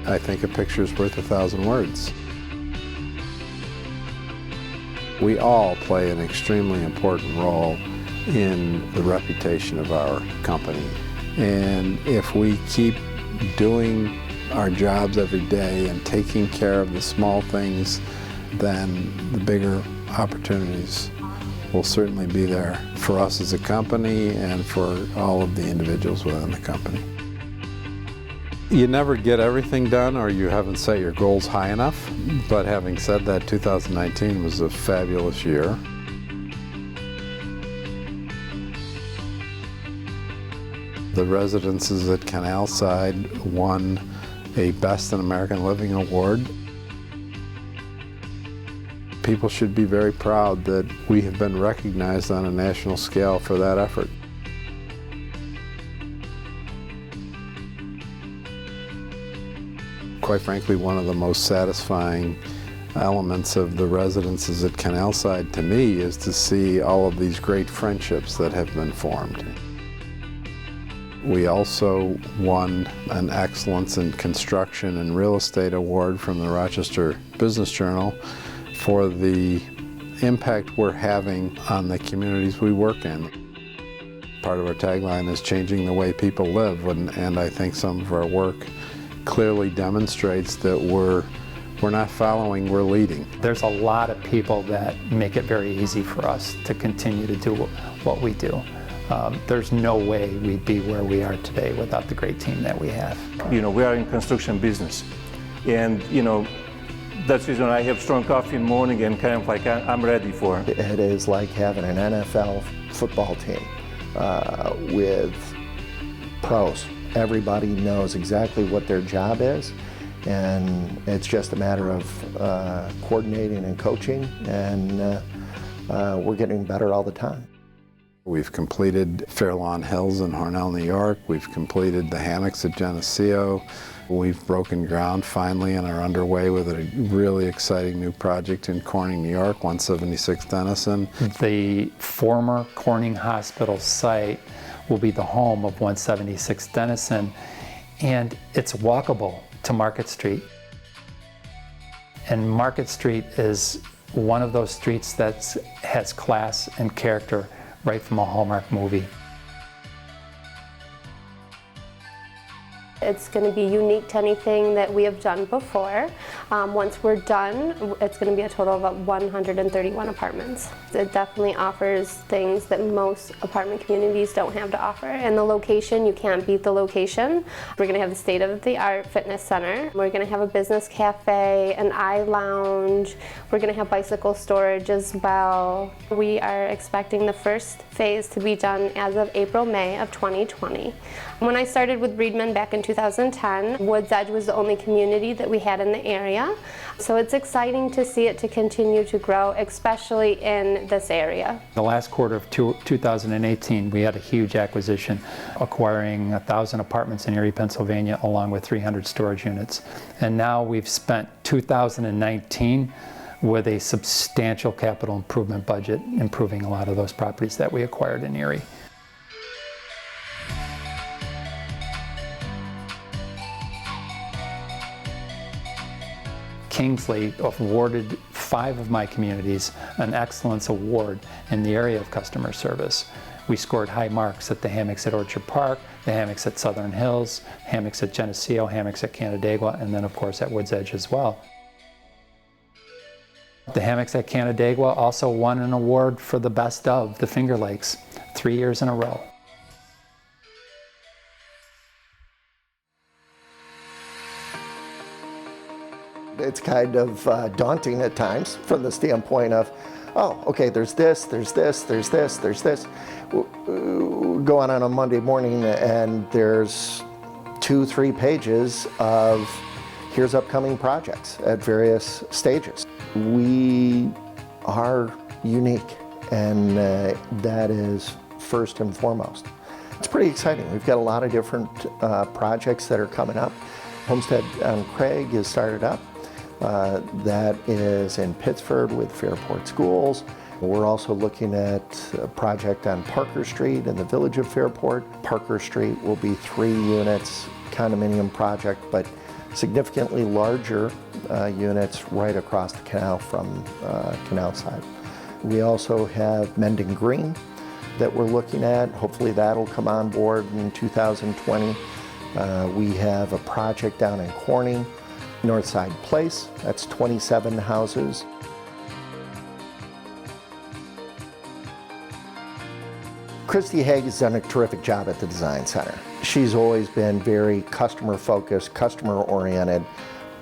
I think a picture's worth 1,000 words. We all play an extremely important role in the reputation of our company. And if we keep doing our jobs every day and taking care of the small things, then the bigger opportunities will certainly be there for us as a company and for all of the individuals within the company. You never get everything done, or you haven't set your goals high enough. But having said that, 2019 was a fabulous year. The residences at Canalside won a Best in American Living Award. People should be very proud that we have been recognized on a national scale for that effort. Quite frankly, one of the most satisfying elements of the residences at Canalside to me is to see all of these great friendships that have been formed. We also won an Excellence in Construction and Real Estate Award from the Rochester Business Journal for the impact we're having on the communities we work in. Part of our tagline is changing the way people live, and I think some of our work clearly demonstrates that we're not following, we're leading. There's a lot of people that make it very easy for us to continue to do what we do. There's no way we'd be where we are today without the great team that we have. We are in construction business, and that's the reason I have strong coffee in the morning and kind of like I'm ready for it. It is like having an NFL football team with pros. Everybody knows exactly what their job is, and it's just a matter of coordinating and coaching, and we're getting better all the time. We've completed Fairlawn Hills in Hornell, New York. We've completed the hammocks at Geneseo. We've broken ground finally and are underway with a really exciting new project in Corning, New York, 176 Denison. The former Corning Hospital site will be the home of 176 Denison, and it's walkable to Market Street. And Market Street is one of those streets that has class and character right from a Hallmark movie. It's going to be unique to anything that we have done before. Once we're done, it's going to be a total of 131 apartments. It definitely offers things that most apartment communities don't have to offer. And the location, you can't beat the location. We're going to have the state-of-the-art fitness center. We're going to have a business cafe, an eye lounge. We're going to have bicycle storage as well. We are expecting the first phase to be done as of April, May of 2020. When I started with Riedman back in 2010, Woods Edge was the only community that we had in the area. So it's exciting to see it to continue to grow, especially in this area. The last quarter of 2018, we had a huge acquisition, acquiring 1,000 apartments in Erie, Pennsylvania, along with 300 storage units. And now we've spent 2019 with a substantial capital improvement budget, improving a lot of those properties that we acquired in Erie. Kingsley awarded 5 of my communities an Excellence Award in the area of customer service. We scored high marks at the hammocks at Orchard Park, the hammocks at Southern Hills, hammocks at Geneseo, hammocks at Canandaigua, and then of course at Woods Edge as well. The hammocks at Canandaigua also won an award for the best of the Finger Lakes 3 years in a row. It's kind of daunting at times from the standpoint of, oh, okay, there's this, there's this, there's this, there's this. Go on a Monday morning and there's 2-3 pages of here's upcoming projects at various stages. We are unique, and that is first and foremost. It's pretty exciting. We've got a lot of different projects that are coming up. Homestead on Craig is started up. That is in Pittsford with Fairport Schools. We're also looking at a project on Parker Street in the village of Fairport. Parker Street will be 3 units, condominium project, but significantly larger units right across the canal from canal side. We also have Mendon Green that we're looking at. Hopefully that'll come on board in 2020. We have a project down in Corning, Northside Place. That's 27 houses. Christy Haig has done a terrific job at the Design Center. She's always been very customer focused, customer oriented.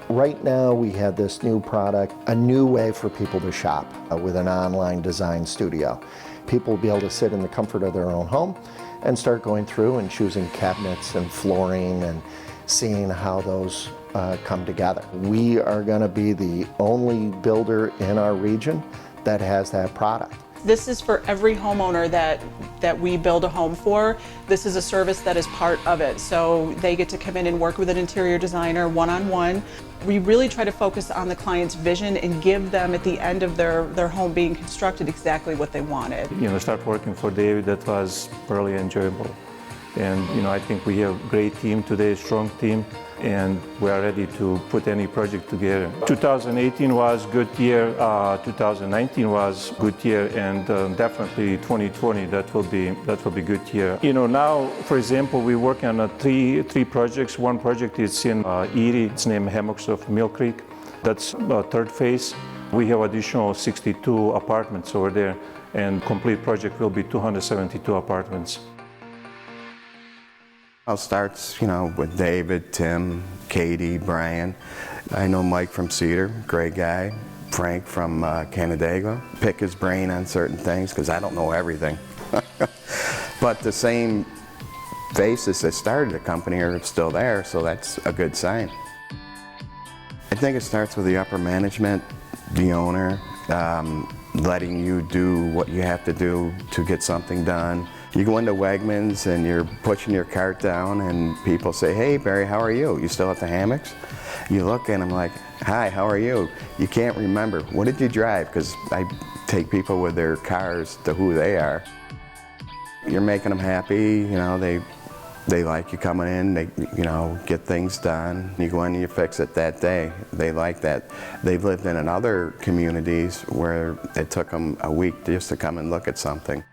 Right now we have this new product, a new way for people to shop with an online design studio. People will be able to sit in the comfort of their own home and start going through and choosing cabinets and flooring and seeing how those come together. We are going to be the only builder in our region that has that product. This is for every homeowner that we build a home for. This is a service that is part of it. So they get to come in and work with an interior designer one-on-one. We really try to focus on the client's vision and give them at the end of their home being constructed exactly what they wanted. Start working for David, that was really enjoyable. And I think we have a great team today, strong team, and we are ready to put any project together. 2018 was good year, 2019 was good year, and definitely 2020 that will be good year. Now, for example, we're working on three projects. One project is in Erie. It's named Hammocks of Mill Creek. That's third phase. We have additional 62 apartments over there, and complete project will be 272 apartments. It starts, with David, Tim, Katie, Brian. I know Mike from Cedar, great guy. Frank from Canandaigua. Pick his brain on certain things because I don't know everything. But the same faces that started the company are still there, so that's a good sign. I think it starts with the upper management, the owner, letting you do what you have to do to get something done. You go into Wegmans and you're pushing your cart down and people say, "Hey Barry, how are you? You still at the Hammocks?" You look at them like, "Hi, how are you?" You can't remember. What did you drive? Because I take people with their cars to who they are. You're making them happy, they like you coming in, they get things done. You go in and you fix it that day. They like that. They've lived in other communities where it took them a week just to come and look at something.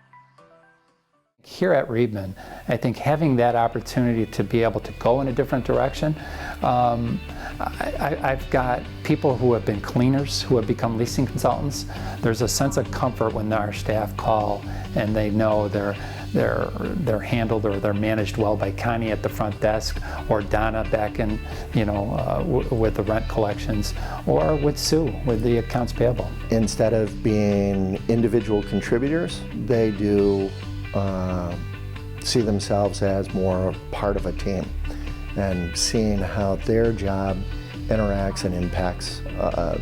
Here at Riedman, I think having that opportunity to be able to go in a different direction, I've got people who have been cleaners who have become leasing consultants. There's a sense of comfort when our staff call and they know they're handled or they're managed well by Connie at the front desk, or Donna back in, with the rent collections, or with Sue with the accounts payable. Instead of being individual contributors, they do see themselves as more part of a team and seeing how their job interacts and impacts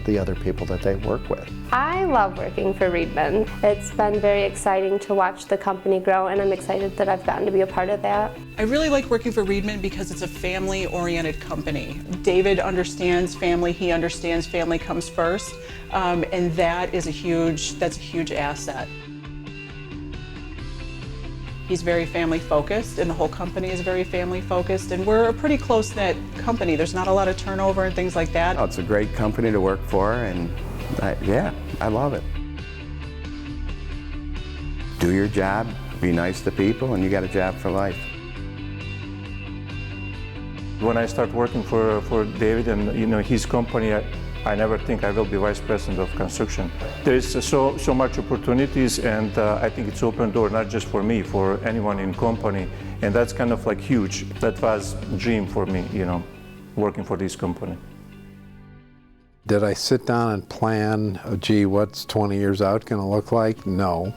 the other people that they work with. I love working for Riedman. It's been very exciting to watch the company grow, and I'm excited that I've gotten to be a part of that. I really like working for Riedman because it's a family-oriented company. David understands family, he understands family comes first, and that's a huge asset. He's very family focused, and the whole company is very family focused, and we're a pretty close-knit company. There's not a lot of turnover and things like that. Oh, it's a great company to work for, and I love it. Do your job, be nice to people, and you got a job for life. When I start working for David and his company, I never think I will be vice president of construction. There is so much opportunities, and I think it's open door not just for me, for anyone in company, and that's kind of like huge. That was a dream for me, working for this company. Did I sit down and plan, what's 20 years out going to look like? No.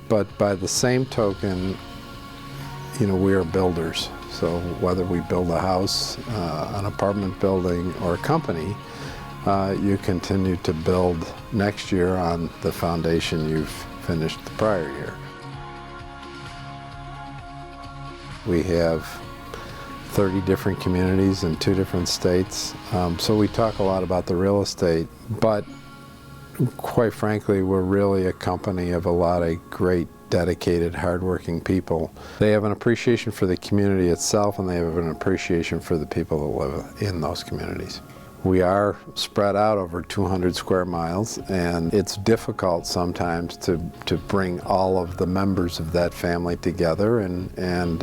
But by the same token, we are builders. So whether we build a house, an apartment building, or a company, you continue to build next year on the foundation you've finished the prior year. We have 30 different communities in 2 different states, so we talk a lot about the real estate, but quite frankly, we're really a company of a lot of great dedicated, hardworking people. They have an appreciation for the community itself, and they have an appreciation for the people that live in those communities. We are spread out over 200 square miles, and it's difficult sometimes to bring all of the members of that family together, and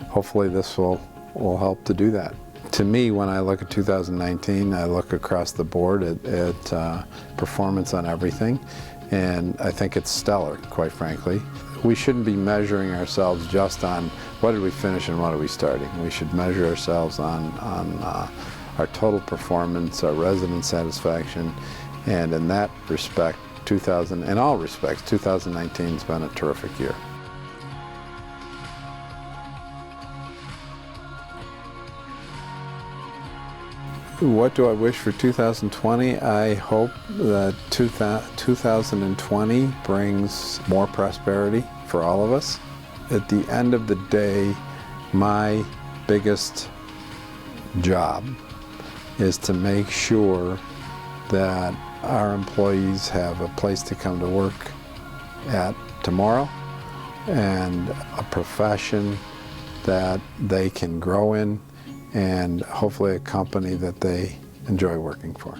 hopefully this will help to do that. To me, when I look at 2019, I look across the board at performance on everything, and I think it's stellar, quite frankly. We shouldn't be measuring ourselves just on what did we finish and what are we starting. We should measure ourselves on our total performance, our resident satisfaction, and in that respect, in all respects, 2019 has been a terrific year. What do I wish for 2020? I hope that 2020 brings more prosperity for all of us. At the end of the day, my biggest job is to make sure that our employees have a place to come to work at tomorrow and a profession that they can grow in, and hopefully a company that they enjoy working for.